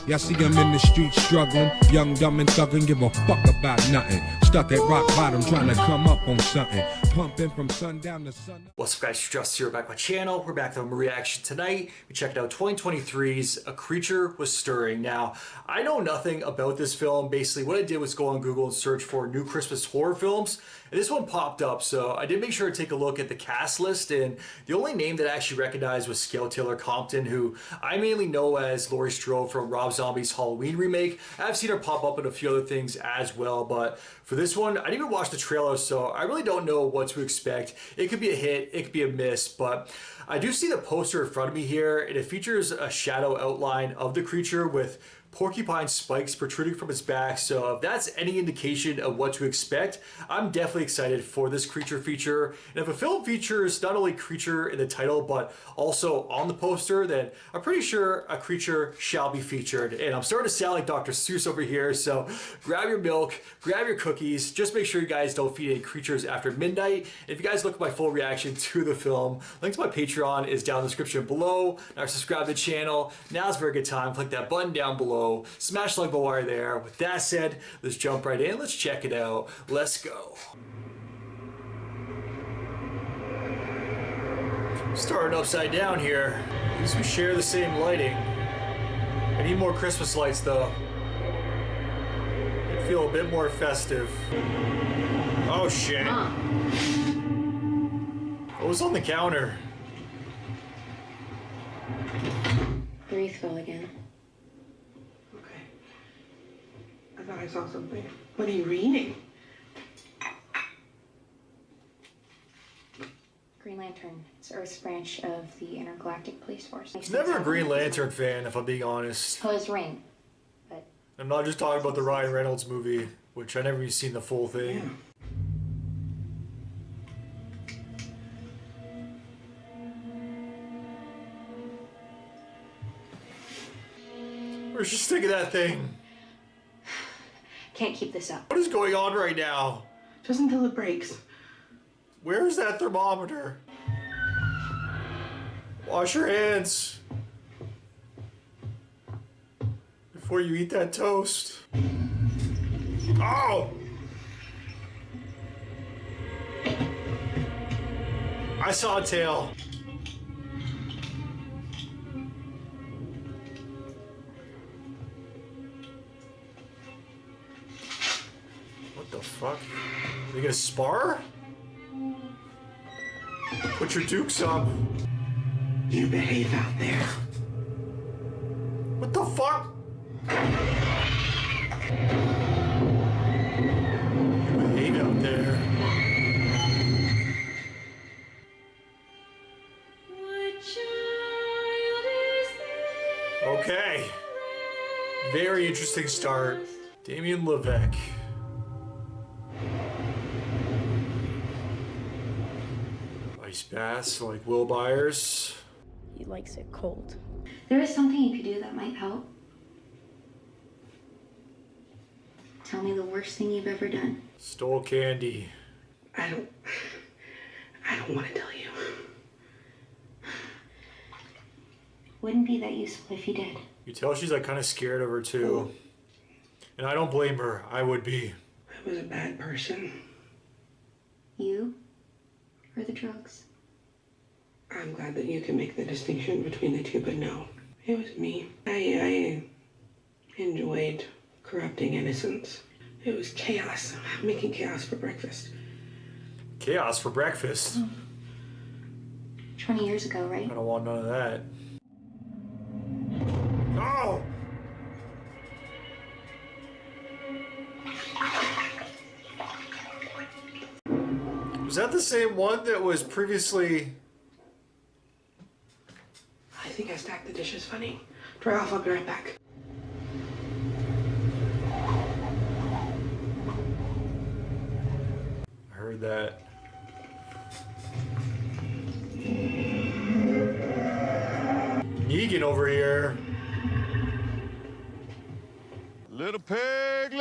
Y'all see him in the streets struggling, young, dumb, and thuggin', give a fuck about nothing. Stuck at rock bottom, trying to come up on something. Pumping from sundown to sun. What's up, guys? Just here back on my channel. We're back to a reaction tonight. We checked out 2023's A Creature Was Stirring. Now, I know nothing about this film. Basically, what I did was go on Google and search for new Christmas horror films. And this one popped up, so I did make sure to take a look at the cast list. And the only name that I actually recognized was Taylor-Compton, who I mainly know as Laurie Strode from Rob Zombie's Halloween remake. I've seen her pop up in a few other things as well, but for this one, I didn't even watch the trailer, so I really don't know what to expect. It could be a hit, it could be a miss, but I do see the poster in front of me here, and it features a shadow outline of the creature with porcupine spikes protruding from its back. So if that's any indication of what to expect, I'm definitely excited for this creature feature. And if a film features not only creature in the title but also on the poster, then I'm pretty sure a creature shall be featured. And I'm starting to sound like Dr. Seuss over here, so grab your milk, grab your cookies. Just make sure you guys don't feed any creatures after midnight. If you guys look at my full reaction to the film, link to my Patreon is down in the description below. Now subscribe to the channel. Now's a very good time. Click that button down below. Smash the like button while you're there. With that said, let's jump right in. Let's check it out. Let's go. Starting upside down here. At least we share the same lighting. I need more Christmas lights though. I feel a bit more festive. Oh shit. What was on the counter? The wreath fell again. I thought I saw something. What are you reading? Green Lantern. It's Earth's branch of the Intergalactic Police Force. I was never a Green Lantern fan, if I'm being honest. Well, his ring, but... I'm not just talking about the Ryan Reynolds movie, which I never even seen the full thing. Yeah. Where's she sticking that thing? Can't keep this up. What is going on right now? Just until it breaks. Where's that thermometer? Wash your hands before you eat that toast. Oh! I saw a tail. What the fuck? Are they gonna spar? Put your dukes up. You behave out there. What the fuck? You behave out there. Okay. Very interesting start. Damien LeVeck. Ice baths like Will Byers. He likes it cold. There is something you could do that might help. Tell me the worst thing you've ever done. Stole candy. I don't want to tell you. Wouldn't be that useful if you did. You tell she's like kind of scared of her too. And I don't blame her. I would be. I was a bad person. You or the drugs? I'm glad that you can make the distinction between the two, but no. It was me. I enjoyed corrupting innocence. It was chaos. Making chaos for breakfast. Chaos for breakfast? 20 years ago, right? I don't want none of that. Oh! Was that the same one that was previously... I think I stacked the dishes funny. Dry off, I'll be right back. I heard that. Negan over here. Little pig,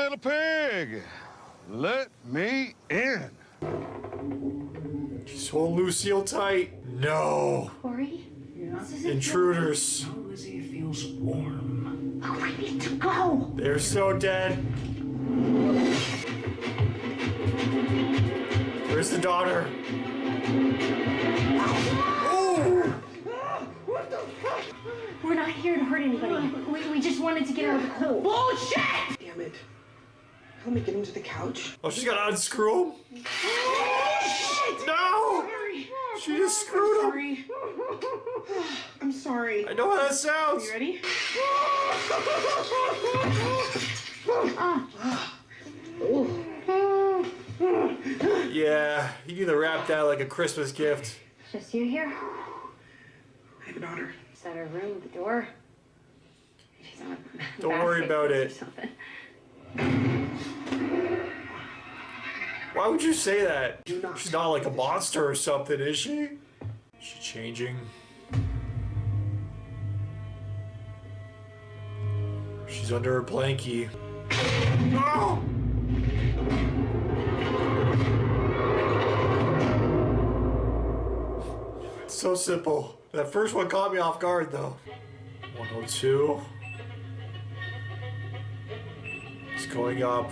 let me in. She's holding Lucille tight. No. Corey? Yeah. Intruders. Lizzie feels warm. Oh, need to go. They're so dead. Where's the daughter? Oh! What the fuck? We're not here to hurt anybody. We just wanted to get out of the cold. Bullshit! Damn it. Help me get him to the couch. Oh, she's gotta unscrew him? No! Sorry. She just screwed him. Sorry. I'm sorry. I know how that sounds. You ready? Yeah, you need to wrap that like a Christmas gift. Just you here? I have a daughter. Is that her room, the door? She's on a Don't worry about it. or something. Why would you say that? Do not. She's not like a monster or something, is she? She's changing. She's under her blankie. Oh! It's so simple. That first one caught me off guard though. 102. It's going up.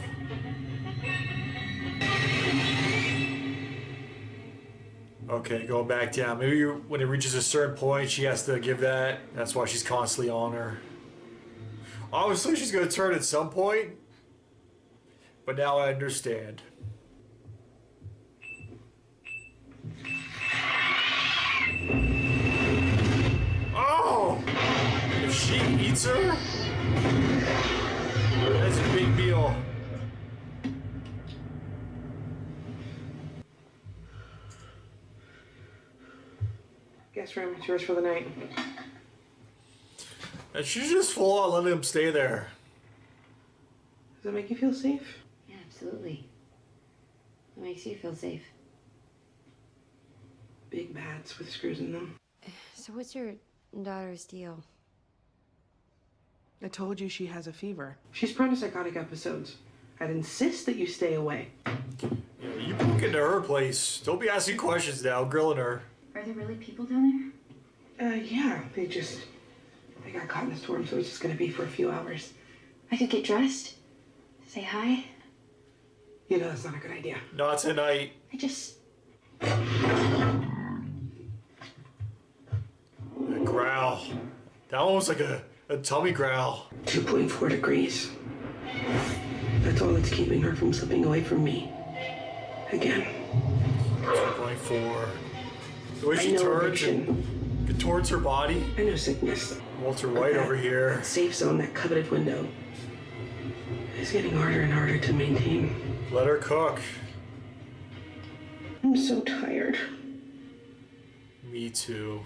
Okay, going back down. Maybe when it reaches a certain point, she has to give that. That's why she's constantly on her. Obviously, she's going to turn at some point. But now I understand. Oh! If she eats her, that's a big deal. Guest room, it's yours for the night. And she's just full on letting him stay there. Does that make you feel safe? Yeah, absolutely. What makes you feel safe? Big bats with screws in them. So what's your daughter's deal? I told you she has a fever. She's prone to psychotic episodes. I'd insist that you stay away. Yeah, you book into her place. Don't be asking questions now, grilling her. Are there really people down Yeah, they got caught in a storm, so it's just gonna be for a few hours. there? I could get dressed, say hi. You know, that's not a good idea. Not tonight. I just... That growl. That one was like a tummy growl. 2.4 degrees. That's all that's keeping her from slipping away from me. Again. 2.4. The way I she know turns addiction. and contorts her body. I know sickness. Walter White over here. That safe zone, that coveted window, is getting harder and harder to maintain. Let her cook. I'm so tired. Me too.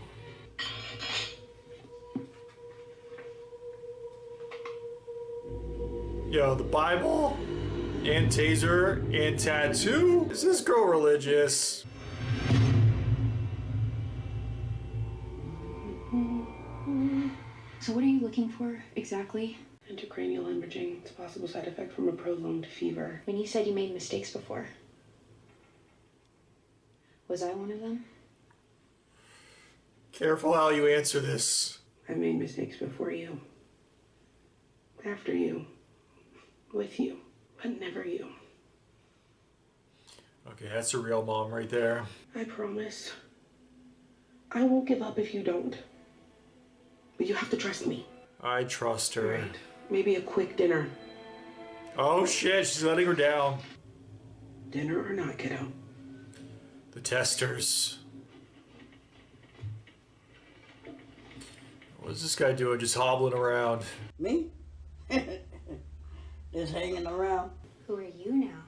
Yo, the Bible and taser and tattoo? Is this girl religious? So what are you looking for, exactly? Intracranial hemorrhaging. It's a possible side effect from a prolonged fever. When you said you made mistakes before. Was I one of them? Careful how you answer this. I've made mistakes before you. After you. With you. But never you. Okay, that's a real mom right there. I promise. I won't give up if you don't. But you have to trust me. I trust her. Right. Maybe a quick dinner. Oh shit, she's letting her down. Dinner or not, kiddo? The testers. What's this guy doing? Just hobbling around. Me? Just hanging around. Who are you now?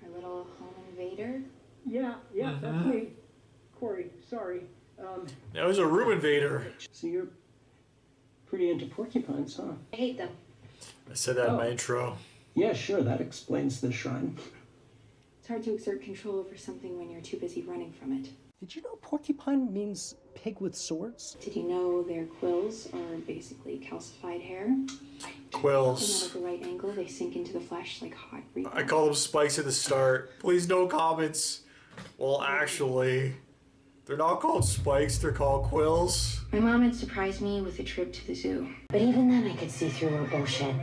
Our little home invader? Yeah, that's me. Corey, sorry. Now he's a room invader. So you're pretty into porcupines, huh? I hate them. I said that in my intro. Yeah, sure, that explains the shrine. It's hard to exert control over something when you're too busy running from it. Did you know porcupine means pig with swords? Did you know their quills are basically calcified hair? Quills. And at the right angle, they sink into the flesh like hot grease. I call them spikes at the start. Please no comments. Well, actually, They're not called spikes, they're called quills. My mom had surprised me with a trip to the zoo. But even then, I could see through her bullshit.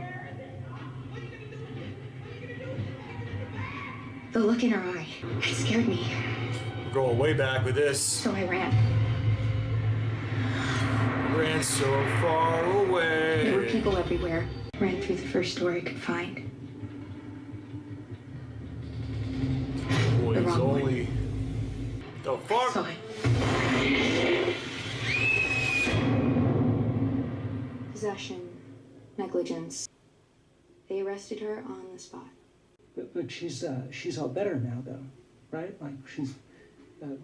The look in her eye, it scared me. We're going way back with this. So I ran. Ran so far away. There were people everywhere. Ran through the first door I could find. Boy, The it's wrong one. only... The fuck? Saw it. Possession, negligence. They arrested her on the spot. But she's all better now, though, right? Like she's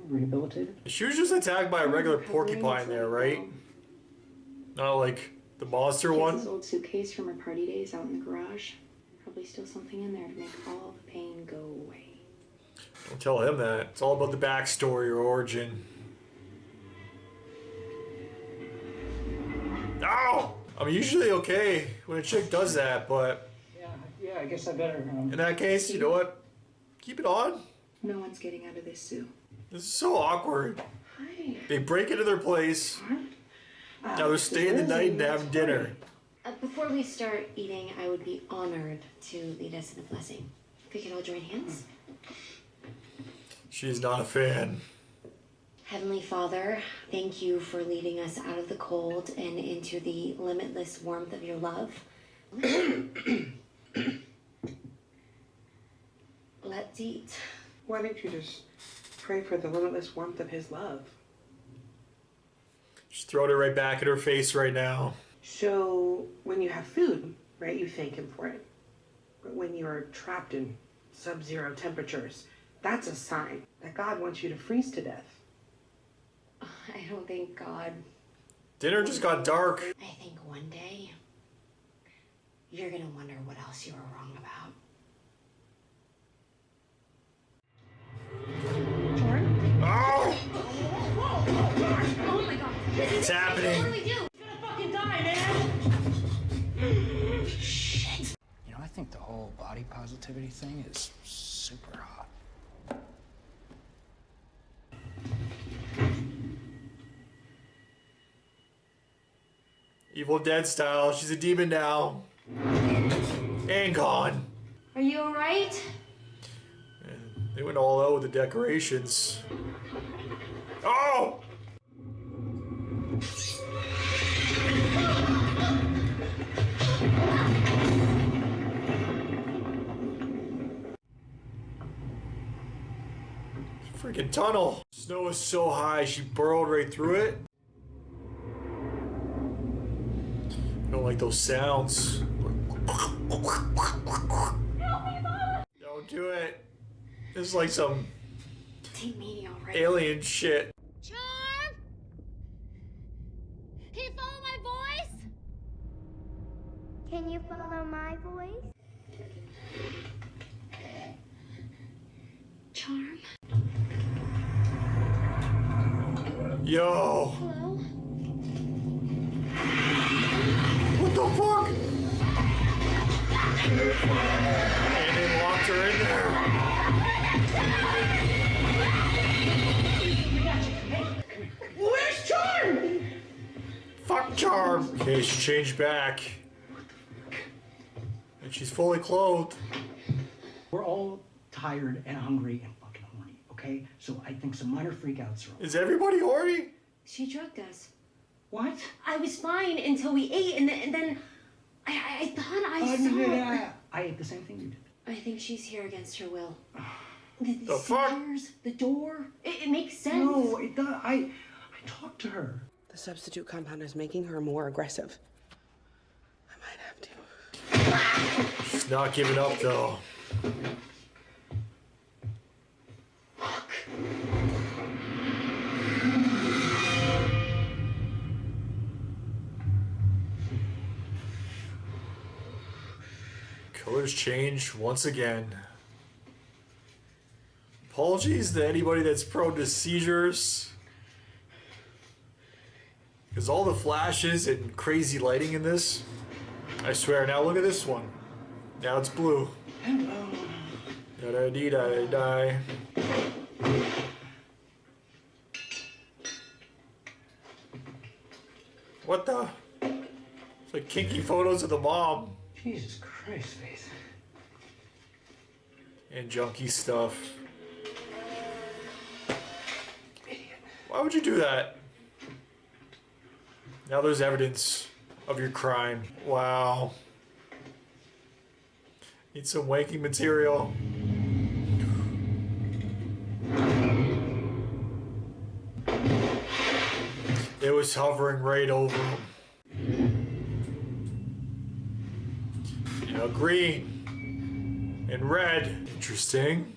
rehabilitated. She was just attacked by a regular porcupine there, right? Not like the monster She has one. this old suitcase from her party days out in the garage. Probably still something in there to make all the pain go away. Don't tell him that. It's all about the backstory or origin. Ow! I'm usually okay when a chick does that, but Yeah, I guess I better. in that case, you know what? Keep it on. No one's getting out of this zoo. This is so awkward. Hi. They break into their place. Now they're staying the night and having dinner. Before we start eating, I would be honored to lead us in a blessing. If we could all join hands. She's not a fan. Heavenly Father, thank you for leading us out of the cold and into the limitless warmth of your love. Let's eat. Why don't you just pray for the limitless warmth of his love? Just throwing it right back in her face right now. So when you have food, right, you thank him for it. But when you're trapped in sub-zero temperatures, that's a sign that God wants you to freeze to death. I don't think God. Dinner just got dark. I think one day you're gonna wonder what else you were wrong about. Oh! Oh my God! It's happening. What do we do? You know, I think the whole body positivity thing is super hot. Evil Dead style. She's a demon now. And gone. Are you alright? And they went all out with the decorations. Oh! Freaking tunnel. Snow is so high, she burrowed right through it. I don't like those sounds. Don't do it. This is like some Take me already. alien shit. Charm? Can you follow my voice? Can you follow my voice? Charm? Yo. Hello? What the fuck? And they locked her in there. Where's Charm? Fuck Charm. Okay, she changed back. And she's fully clothed. We're all tired and hungry and fucking horny, okay? So I think some minor freakouts are all. Is everybody horny? She drugged us. What? I was fine until we ate, and then I thought I saw her. I ate the same thing you did. I think she's here against her will. The fuck? stairs, the door. It makes sense. No, it does. I talked to her. The substitute compound is making her more aggressive. I might have to. She's not giving up though. Colors change once again. Apologies to anybody that's prone to seizures. Because all the flashes and crazy lighting in this, I swear. Now look at this one. Now it's blue. Hello. Da-da-dee-da-da-die. What the? It's like kinky photos of the mom. Jesus Christ, Faith. And junky stuff. Idiot. Why would you do that? Now there's evidence of your crime. Wow. Need some wanking material. It was hovering right over him. You know, green and red. Interesting.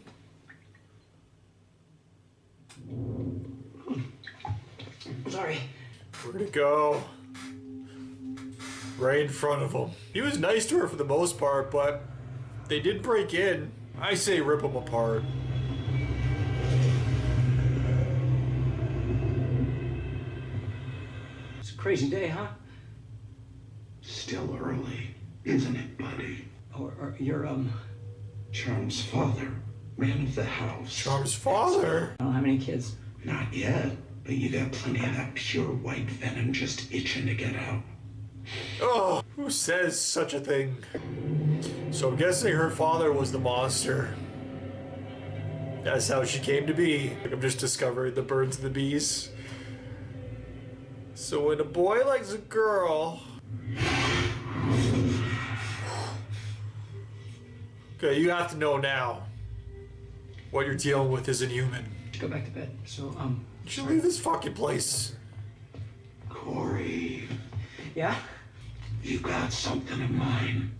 Sorry. Where'd it go? Right in front of him. He was nice to her for the most part, but they did break in. I say rip them apart. It's a crazy day, huh? Still early, isn't it, buddy? Or you're, Charm's father, man of the house. Charm's father? I don't have any kids. Not yet, but you got plenty of that pure white venom just itching to get out. Oh, who says such a thing? So I'm guessing her father was the monster. That's how she came to be. I'm just discovering the birds and the bees. So when a boy likes a girl... Okay, you have to know now. What you're dealing with is inhuman. Go back to bed. So, You should leave this fucking place. Corey, Yeah? you got something in mind.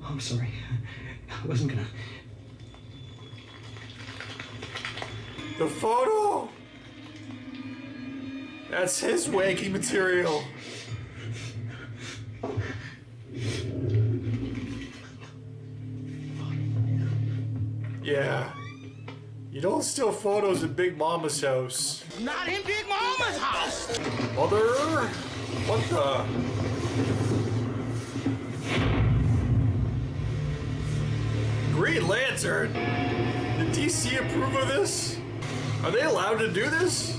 Oh, I'm sorry. I wasn't gonna... The photo! That's his wanky material. Yeah. You don't steal photos in Big Mama's house. Not in Big Mama's house! Mother? What the? Green Lantern? Did DC approve of this? Are they allowed to do this?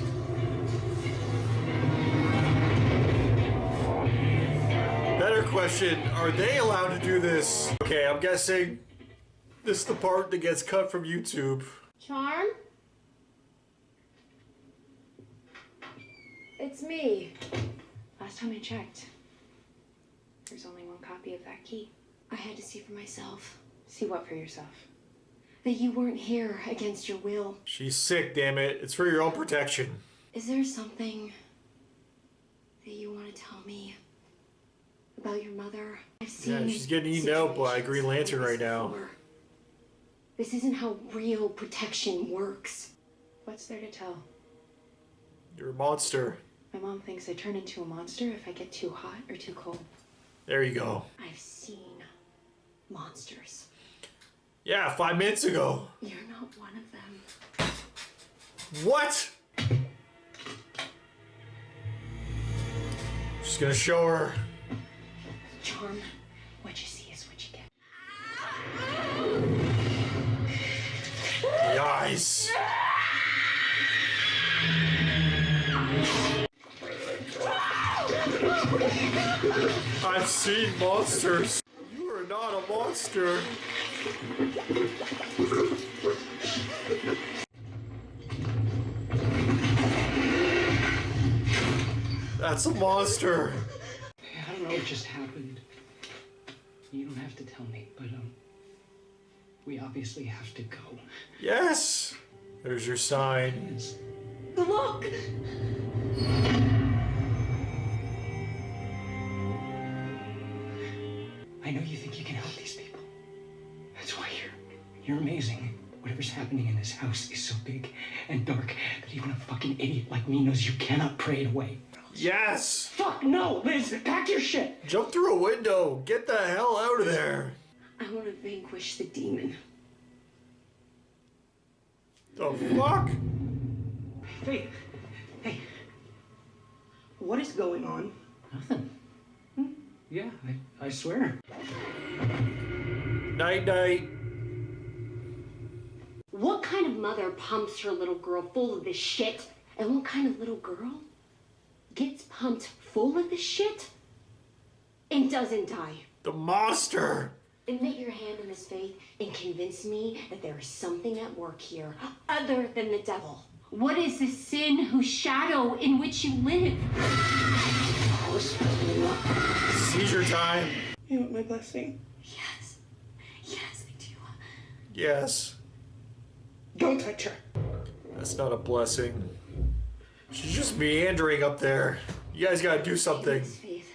Better question, are they allowed to do this? Okay, I'm guessing this is the part that gets cut from YouTube. Charm? It's me. Last time I checked, there's only one copy of that key. I had to see for myself See what for yourself? that you weren't here against your will. She's sick, damn it. It's for your own protection. Is there something that you want to tell me about your mother? I've seen Yeah, she's getting eaten out by situations Green Lantern like right this now. before. This isn't how real protection works. What's there to tell? You're a monster. My mom thinks I turn into a monster if I get too hot or too cold. There you go. I've seen monsters. Yeah, 5 minutes ago. You're not one of them. What? Just gonna show her. Charm, what you see is what you get. The eyes. I've seen monsters. You are not a monster. That's a monster. I don't know what just happened. You don't have to tell me, but, we obviously have to go. Yes. There's your sign. Yes. Look! I know you think you can help these people. That's why you're amazing. Whatever's happening in this house is so big and dark that even a fucking idiot like me knows you cannot pray it away. Yes. Fuck no, Liz! Pack your shit! Jump through a window. Get the hell out of there. I want to vanquish the demon. The fuck? Hey, hey. What is going on? Nothing. Yeah, I swear. Night night. What kind of mother pumps her little girl full of this shit? And what kind of little girl gets pumped full of the shit and doesn't die. The monster! Admit your hand in his faith and convince me that there is something at work here other than the devil. What is the sin whose shadow in which you live? Seizure time. You want my blessing? Yes. Yes, I do. Yes. Don't touch her. That's not a blessing. She's just meandering up there. You guys gotta do something. Faith.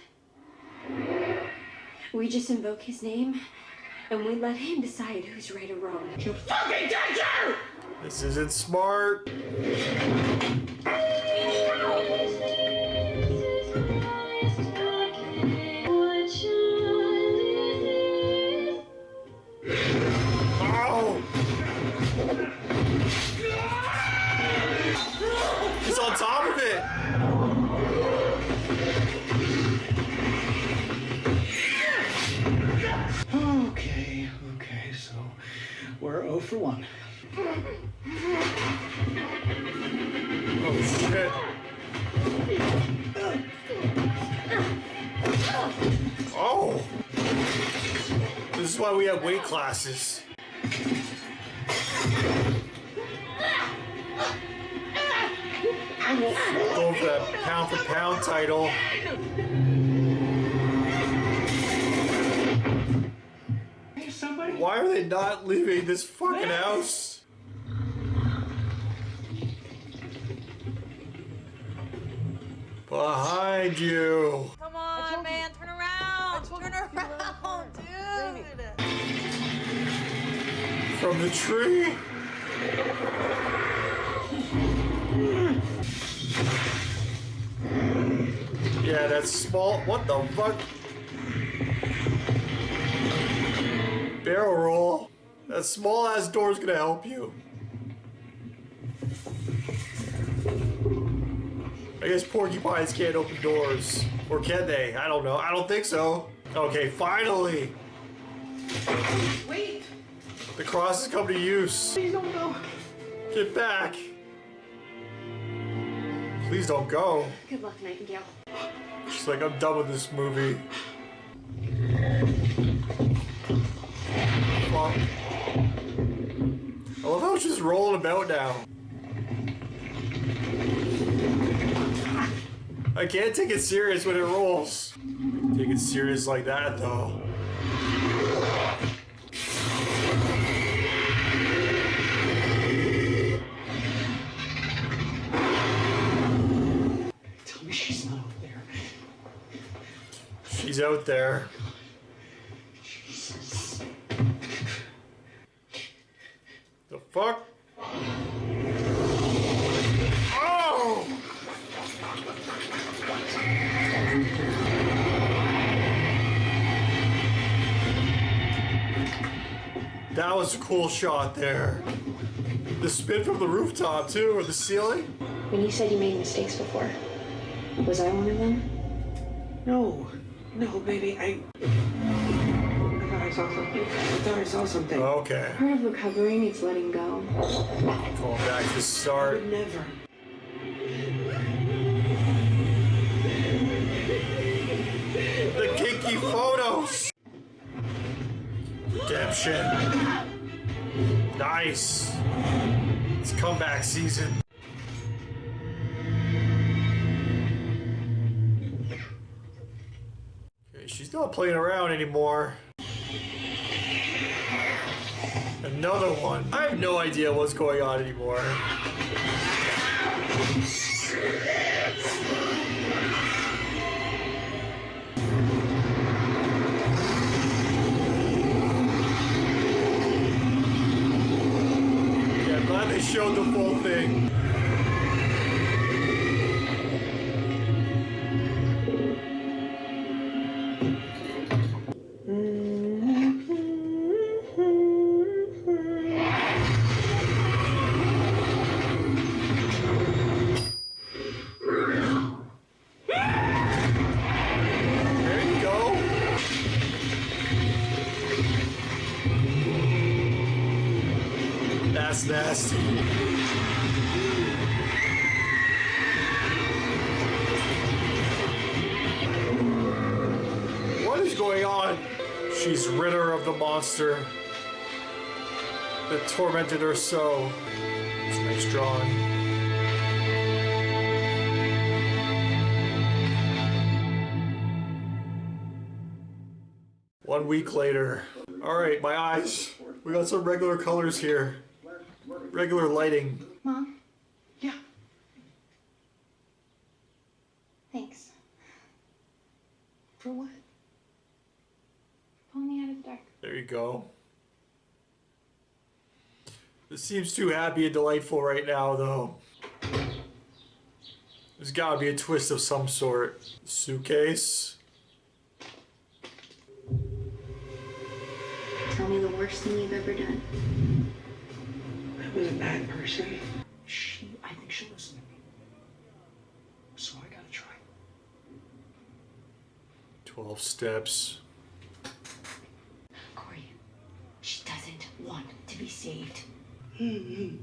We just invoke his name and we let him decide who's right or wrong. You fucking touch her! This isn't smart. Oh! He's on top of it! Okay, so we're 0 for 1. Oh shit. Oh! This is why we have weight classes. Going for that pound for pound title. Why are they not leaving this fucking house? Behind you. Come on, man, turn around. Turn around, dude. From the tree. Yeah, that's small. What the fuck? Barrel roll. That small ass door's gonna help you. I guess porcupines can't open doors. Or can they? I don't know. I don't think so. Okay, finally. Wait! The cross has come to use. Please don't go. Get back. Please don't go. Good luck, Nightingale. She's like, I'm done with this movie. Fuck. I love how she's rolling about now. I can't take it serious when it rolls. Take it serious like that, though. Tell me she's not out there. She's out there. Jesus. The fuck? Oh! That was a cool shot there. The spin from the rooftop too, or the ceiling. When you said you made mistakes before, was I one of them? No, baby, I thought I saw something. Okay. Part of recovering is letting go. Going back to the start. I would never. The kinky photos. Redemption. Nice. It's comeback season. Okay, she's not playing around anymore. Another one. I have no idea what's going on anymore. Yeah, I'm glad they showed the full thing. That's nasty. is going on? She's rid her of the monster that tormented her so. It's nice drawing. One week later. All right, my eyes. We got some regular colors here. Regular lighting. Mom? Yeah. Thanks. For what? Pulling me out of the dark. There you go. This seems too happy and delightful right now, though. There's gotta be a twist of some sort. Suitcase. Tell me the worst thing you've ever done. I was a bad person. I think she'll listen to me. So I gotta try. 12 steps. Corey, she doesn't want to be saved. I'm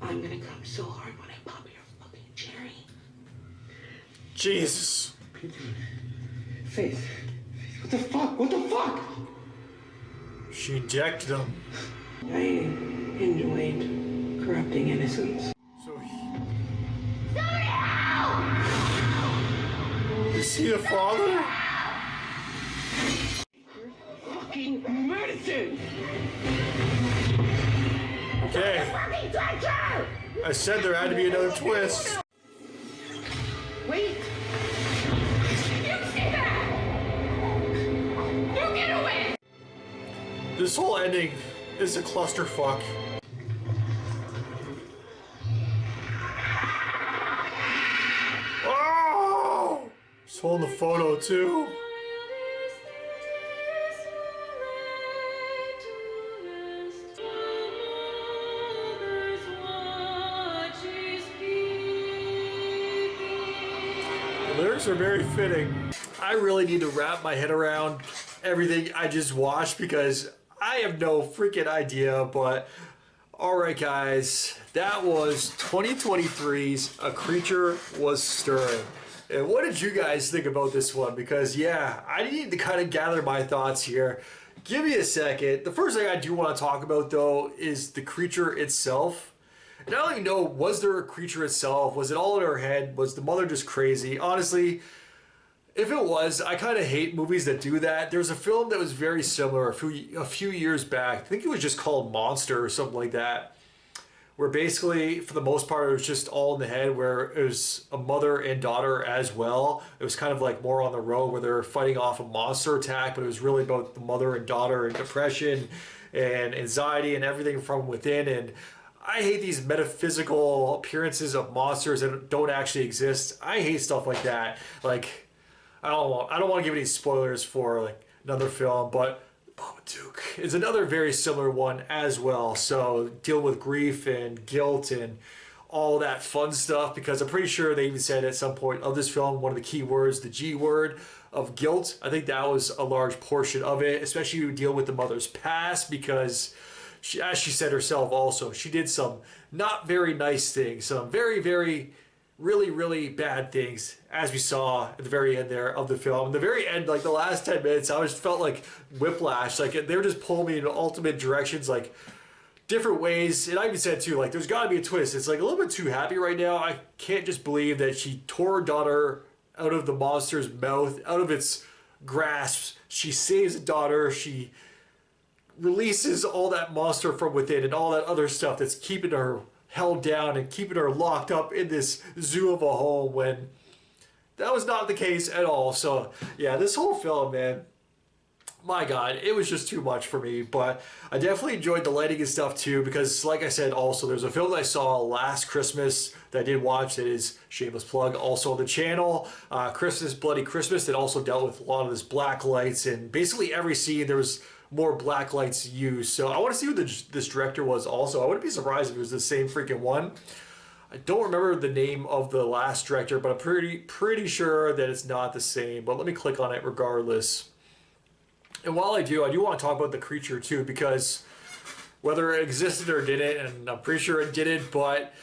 gonna come so hard when I pop your fucking cherry. Jesus. Faith. What the fuck? What the fuck? She injected him. I enjoyed corrupting innocence. So is he the father? Fucking medicine! Okay. I said there had to be another twist. Wait! This whole ending is a clusterfuck. Oh! He's holding the photo too. The lyrics are very fitting. I really need to wrap my head around everything I just watched because I have no freaking idea, but alright guys, that was 2023's A Creature Was Stirring. And what did you guys think about this one? Because yeah, I need to kind of gather my thoughts here. Give me a second. The first thing I do want to talk about though is the creature itself. And I don't even know, was there a creature itself? Was it all in her head? Was the mother just crazy? Honestly, if it was, I kind of hate movies that do that. There's a film that was very similar a few years back. I think it was just called Monster or something like that. Where basically, for the most part, it was just all in the head where it was a mother and daughter as well. It was kind of like more on the road where they were fighting off a monster attack, but it was really about the mother and daughter and depression and anxiety and everything from within. And I hate these metaphysical appearances of monsters that don't actually exist. I hate stuff like that. Like, I don't want to give any spoilers for like another film, but Babadook is another very similar one as well. So deal with grief and guilt and all that fun stuff, because I'm pretty sure they even said at some point of this film, one of the key words, the G word of guilt. I think that was a large portion of it, especially to deal with the mother's past, because she, as she said herself also, she did some not very nice things, some very, very really bad things, as we saw at the very end there of the film. The very end, like the last 10 minutes, I just felt like whiplash. Like they were just pulling me in ultimate directions, like different ways. And I even said too, like there's got to be a twist. It's like a little bit too happy right now. I can't just believe that she tore her daughter out of the monster's mouth, out of its grasp. She saves the daughter. She releases all that monster from within and all that other stuff that's keeping her held down and keeping her locked up in this zoo of a home, when that was not the case at all. So yeah, this whole film, man, my God, it was just too much for me. But I definitely enjoyed the lighting and stuff too, because like I said, also there's a film that I saw last Christmas that I did watch that is, shameless plug, also on the channel, Christmas Bloody Christmas, that also dealt with a lot of this black lights, and basically every scene there was more black lights used. So I want to see who this director was also. I wouldn't be surprised if it was the same freaking one. I don't remember the name of the last director, but I'm pretty sure that it's not the same. But let me click on it regardless. And while I do want to talk about the creature too, because whether it existed or didn't, and I'm pretty sure it didn't, but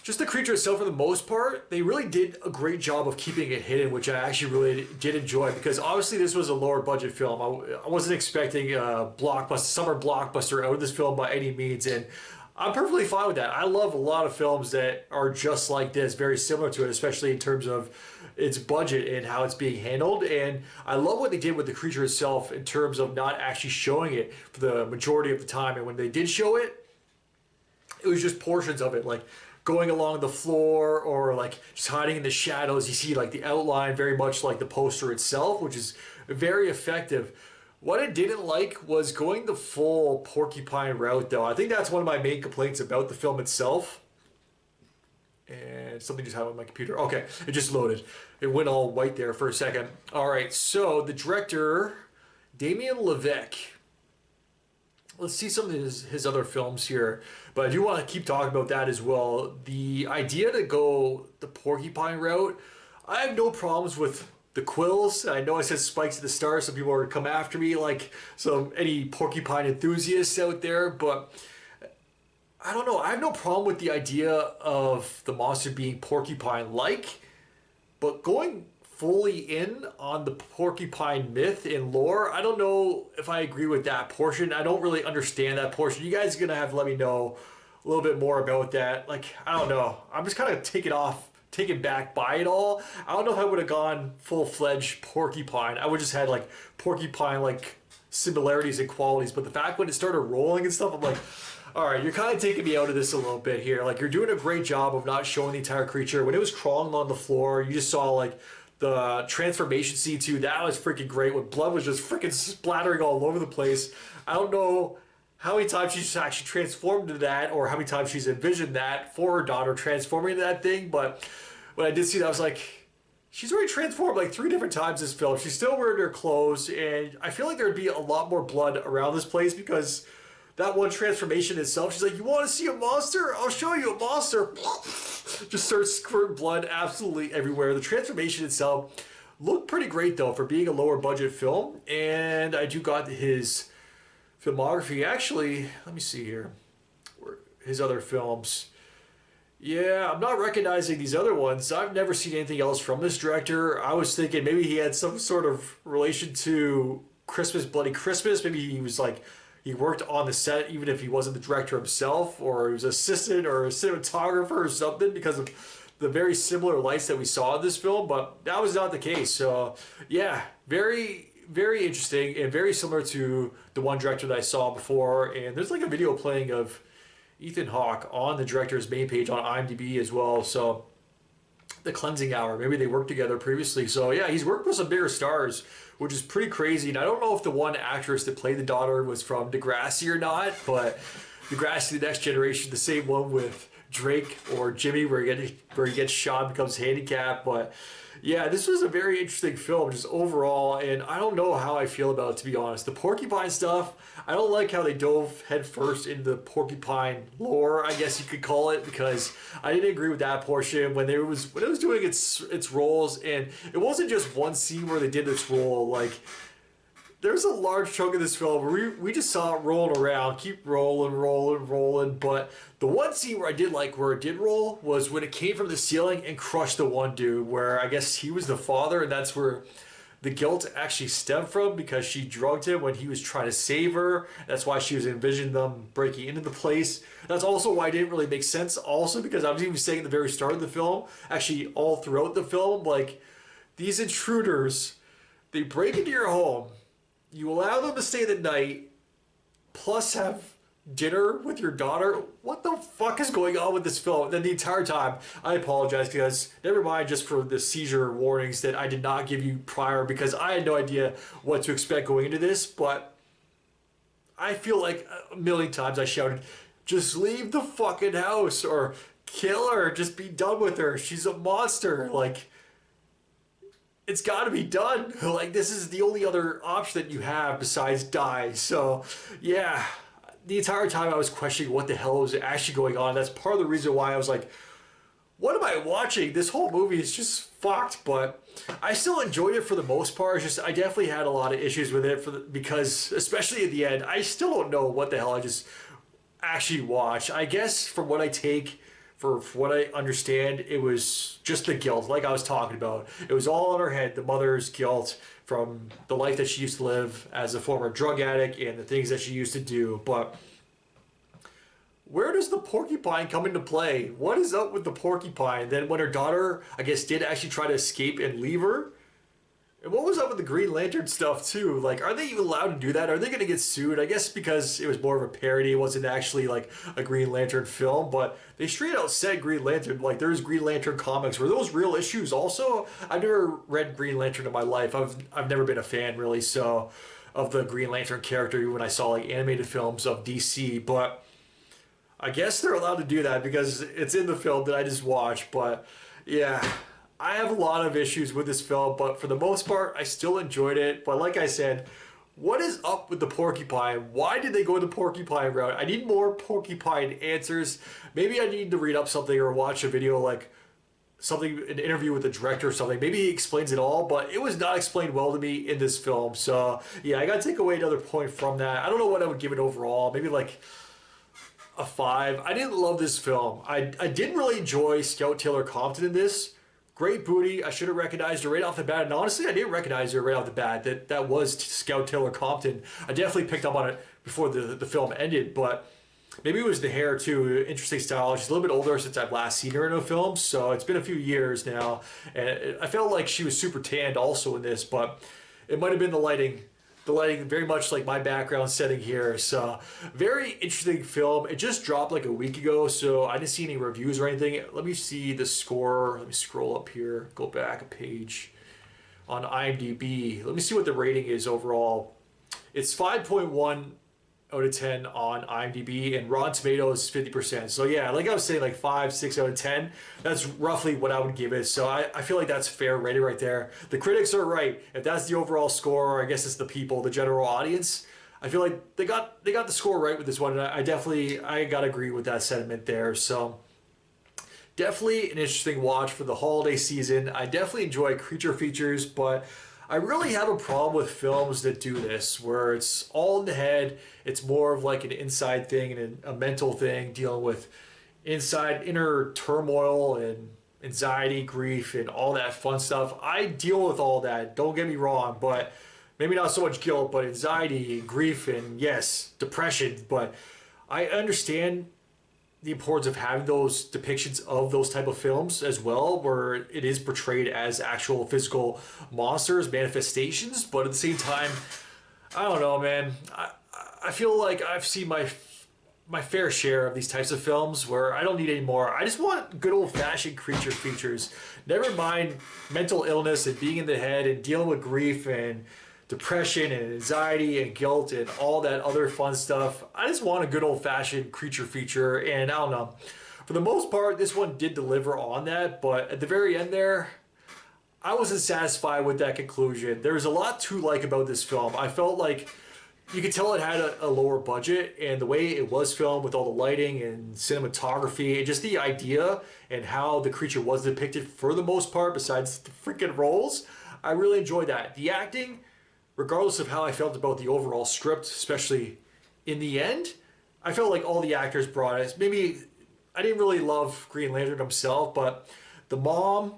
just the creature itself, for the most part, they really did a great job of keeping it hidden, which I actually really did enjoy, because obviously this was a lower budget film. I wasn't expecting a summer blockbuster out of this film by any means, and I'm perfectly fine with that. I love a lot of films that are just like this, very similar to it, especially in terms of its budget and how it's being handled. And I love what they did with the creature itself in terms of not actually showing it for the majority of the time. And when they did show it, it was just portions of it, like going along the floor or like just hiding in the shadows. You see like the outline very much like the poster itself, which is very effective. What I didn't like was going the full porcupine route, though. I think that's one of my main complaints about the film itself. And something just happened with my computer. Okay, it just loaded. It went all white there for a second. All right, so the director, Damien LeVeck. Let's see some of his other films here. But I do want to keep talking about that as well. The idea to go the porcupine route, I have no problems with the quills. I know I said spikes at the start. Some people are going to come after me, like any porcupine enthusiasts out there. But I don't know. I have no problem with the idea of the monster being porcupine-like. But going fully in on the porcupine myth and lore, I don't know if I agree with that portion. I don't really understand that portion. You guys are going to have to let me know a little bit more about that. Like, I don't know. I'm just kind of taken back by it all. I don't know if I would have gone full-fledged porcupine. I would just had like porcupine-like similarities and qualities. But the fact when it started rolling and stuff, I'm like, all right, you're kind of taking me out of this a little bit here. Like, you're doing a great job of not showing the entire creature. When it was crawling on the floor, you just saw like the transformation scene too. That was freaking great when blood was just freaking splattering all over the place. I don't know how many times she's actually transformed into that, or how many times she's envisioned that for her daughter transforming into that thing. But when I did see that, I was like, she's already transformed like 3 different times this film. She's still wearing her clothes, and I feel like there'd be a lot more blood around this place, because that one transformation itself, she's like, you want to see a monster? I'll show you a monster. Just starts squirting blood absolutely everywhere. The transformation itself looked pretty great, though, for being a lower budget film. And I do got his filmography. Actually, let me see here. His other films. Yeah, I'm not recognizing these other ones. I've never seen anything else from this director. I was thinking maybe he had some sort of relation to Christmas, Bloody Christmas. Maybe he was like, he worked on the set even if he wasn't the director himself, or he was assistant or a cinematographer or something, because of the very similar lights that we saw in this film. But that was not the case. So yeah, very, very interesting and very similar to the one director that I saw before. And there's like a video playing of Ethan Hawke on the director's main page on IMDb as well. So The Cleansing Hour, maybe they worked together previously. So yeah, he's worked with some bigger stars, which is pretty crazy. And I don't know if the one actress that played the daughter was from Degrassi or not, but Degrassi: The Next Generation, the same one with Drake or Jimmy, where he gets shot and becomes handicapped. But yeah, this was a very interesting film just overall, and I don't know how I feel about it, to be honest. The porcupine stuff, I don't like how they dove headfirst into the porcupine lore, I guess you could call it, because I didn't agree with that portion when it was doing its roles. And it wasn't just one scene where they did its role. Like, there's a large chunk of this film where we just saw it rolling around, keep rolling. But the one scene where I did like where it did roll was when it came from the ceiling and crushed the one dude, where I guess he was the father, and that's where the guilt actually stemmed from, because she drugged him when he was trying to save her. That's why she was envisioning them breaking into the place. That's also why it didn't really make sense, also because I was even saying at the very start of the film, actually all throughout the film, like, these intruders, they break into your home, you allow them to stay the night, plus have dinner with your daughter. What the fuck is going on with this film? Then the entire time, I apologize, because never mind just for the seizure warnings that I did not give you prior, because I had no idea what to expect going into this. But I feel like a million times I shouted, just leave the fucking house, or kill her, just be done with her, she's a monster. Like, it's got to be done. Like, this is the only other option that you have besides die. So yeah, the entire time I was questioning what the hell was actually going on. That's part of the reason why I was like, what am I watching? This whole movie is just fucked. But I still enjoyed it for the most part. It's just, I definitely had a lot of issues with it because especially at the end, I still don't know what the hell I just actually watched. I guess from what I take For what I understand, it was just the guilt, like I was talking about. It was all in her head, the mother's guilt from the life that she used to live as a former drug addict and the things that she used to do. But where does the porcupine come into play? What is up with the porcupine? Then when her daughter, I guess, did actually try to escape and leave her, and what was up with the Green Lantern stuff too? Like, are they even allowed to do that? Are they going to get sued? I guess because it was more of a parody. It wasn't actually like a Green Lantern film, but they straight out said Green Lantern. Like, there's Green Lantern comics. Were those real issues also? I've never read Green Lantern in my life. I've never been a fan really, so, of the Green Lantern character when I saw like animated films of DC, but I guess they're allowed to do that because it's in the film that I just watched. But yeah, I have a lot of issues with this film, but for the most part, I still enjoyed it. But like I said, what is up with the porcupine? Why did they go the porcupine route? I need more porcupine answers. Maybe I need to read up something or watch a video, like something, an interview with the director or something. Maybe he explains it all, but it was not explained well to me in this film. So yeah, I gotta take away another point from that. I don't know what I would give it overall. Maybe like a 5. I didn't love this film. I didn't really enjoy Scout Taylor-Compton in this. Great booty. I should have recognized her right off the bat. And honestly, I didn't recognize her right off the bat. That was Scout Taylor-Compton. I definitely picked up on it before the film ended, but maybe it was the hair too. Interesting style. She's a little bit older since I've last seen her in a film, so it's been a few years now. And I felt like she was super tanned also in this, but it might have been the lighting. The lighting, very much like my background setting here. So, very interesting film. It just dropped like a week ago, so I didn't see any reviews or anything. Let me see the score. Let me scroll up here, go back a page on IMDb. Let me see what the rating is overall. It's 5.1 out of 10 on IMDb, and Rotten Tomatoes 50%. So yeah, like I was saying, like 5, 6 out of 10. That's roughly what I would give it. So I feel like that's fair rating right there. The critics are right. If that's the overall score, I guess it's the people, the general audience. I feel like they got the score right with this one, and I gotta agree with that sentiment there. So definitely an interesting watch for the holiday season. I definitely enjoy creature features, but I really have a problem with films that do this, where it's all in the head. It's more of like an inside thing and a mental thing, dealing with inner turmoil and anxiety, grief, and all that fun stuff. I deal with all that, don't get me wrong, but maybe not so much guilt, but anxiety and grief and, yes, depression. But I understand the importance of having those depictions of those type of films as well, where it is portrayed as actual physical monsters, manifestations. But at the same time, I don't know, man. I feel like I've seen my fair share of these types of films where I don't need any more. I just want good old-fashioned creature features. Never mind mental illness and being in the head and dealing with grief and depression and anxiety and guilt and all that other fun stuff. I just want a good old-fashioned creature feature, and I don't know. For the most part, this one did deliver on that, but at the very end there, I wasn't satisfied with that conclusion. There's a lot to like about this film. I felt like you could tell it had a lower budget, and the way it was filmed with all the lighting and cinematography and just the idea and how the creature was depicted for the most part, besides the freaking roles, I really enjoyed that. The acting, regardless of how I felt about the overall script, especially in the end, I felt like all the actors brought it. Maybe I didn't really love Green Lantern himself, but the mom,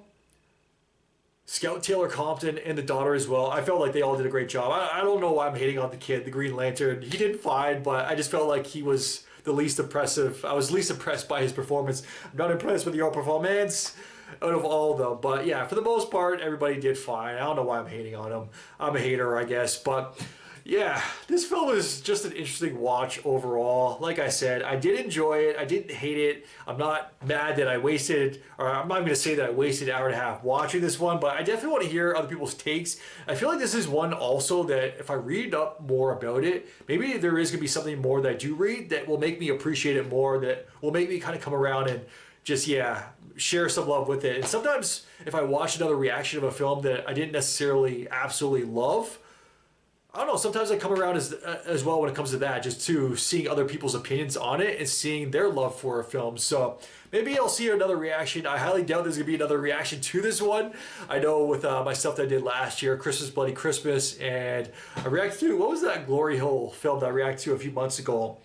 Scout Taylor-Compton, and the daughter as well, I felt like they all did a great job. I don't know why I'm hating on the kid, the Green Lantern. He did fine, but I just felt like he was the least impressive. I was least impressed by his performance. I'm not impressed with your performance out of all of them. But yeah, for the most part, everybody did fine. I don't know why I'm hating on him. I'm a hater, I guess. But yeah, this film is just an interesting watch overall. Like I said, I did enjoy it. I didn't hate it. I'm not mad that I wasted, or I'm not going to say that I wasted an hour and a half watching this one, but I definitely want to hear other people's takes. I feel like this is one also that if I read up more about it, maybe there is going to be something more that I do read that will make me appreciate it more, that will make me kind of come around and just, yeah, share some love with it. And sometimes if I watch another reaction of a film that I didn't necessarily absolutely love, I don't know, sometimes I come around as well when it comes to that, just to seeing other people's opinions on it and seeing their love for a film. So maybe I'll see another reaction. I highly doubt there's going to be another reaction to this one. I know with my stuff that I did last year, Christmas Bloody Christmas, and I reacted to, what was that Glory Hole film that I reacted to a few months ago?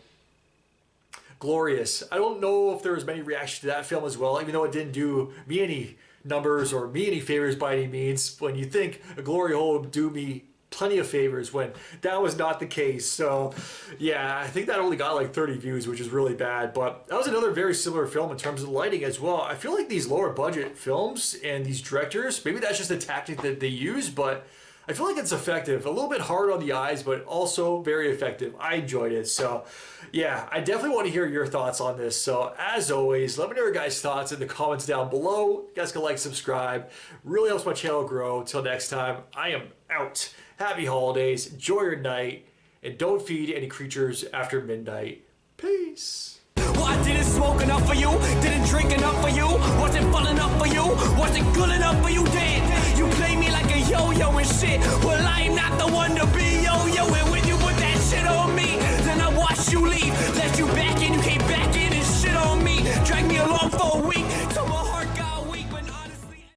glorious. I don't know if there was many reactions to that film as well, even though it didn't do me any numbers or me any favors by any means. When you think A Glory Hole would do me plenty of favors, when that was not the case. So yeah, I think that only got like 30 views, which is really bad. But that was another very similar film in terms of lighting as well. I feel like these lower budget films and these directors, maybe that's just a tactic that they use, but I feel like it's effective. A little bit hard on the eyes, but also very effective. I enjoyed it. So yeah, I definitely want to hear your thoughts on this. So as always, let me know your guys' thoughts in the comments down below. You guys can like, subscribe. Really helps my channel grow. Till next time, I am out. Happy holidays. Enjoy your night. And don't feed any creatures after midnight. Peace. Well, I didn't smoke enough for you, didn't drink enough for you, wasn't fun enough for you, wasn't good enough for you.